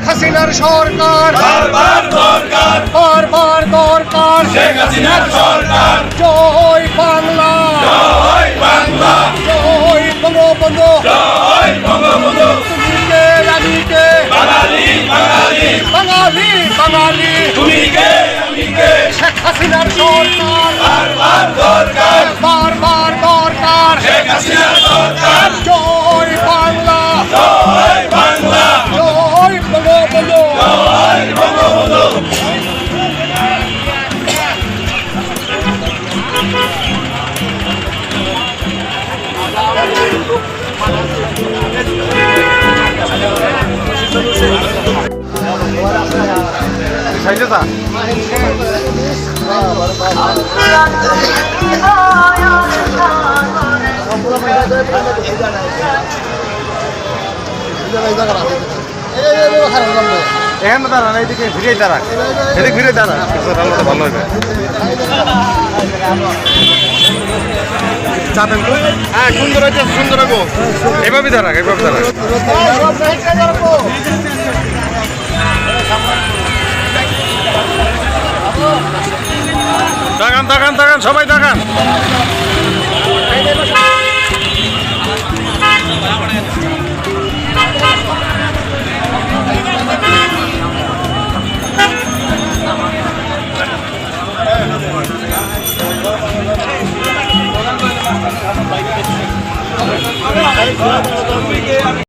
হাসিনার সরকার বারবার দরকার বারবার দরকার শেখ হাসিনার সরকার জয় বাংলা জয় বাংলা জয় বঙ্গবন্ধু জয় বঙ্গবন্ধু তুমি কে আমি কে বাঙালি বাঙালি বাঙালি বাঙালি তুমি কে আমি কে শেখ হাসিনার সরকার বারবার দরকার বারবার দরকার শেখ হাসিনার সরকার জয় বাংলা জয় বাংলা জয় বঙ্গবন্ধু জয় বঙ্গবন্ধু এখানে দাঁড়ান, এইদিকে ঘুরে দাঁড়ান, এদিকে ঘুরে দাঁড়ান, ভালো হবে। চাপেন তো, হ্যাঁ সুন্দর আছে, সুন্দর গো, এভাবে দাঁড়াক, এভাবে দাঁড়াক। দাঁড়ান দাঁড়ান দাঁড়ান, সবাই দাঁড়ান।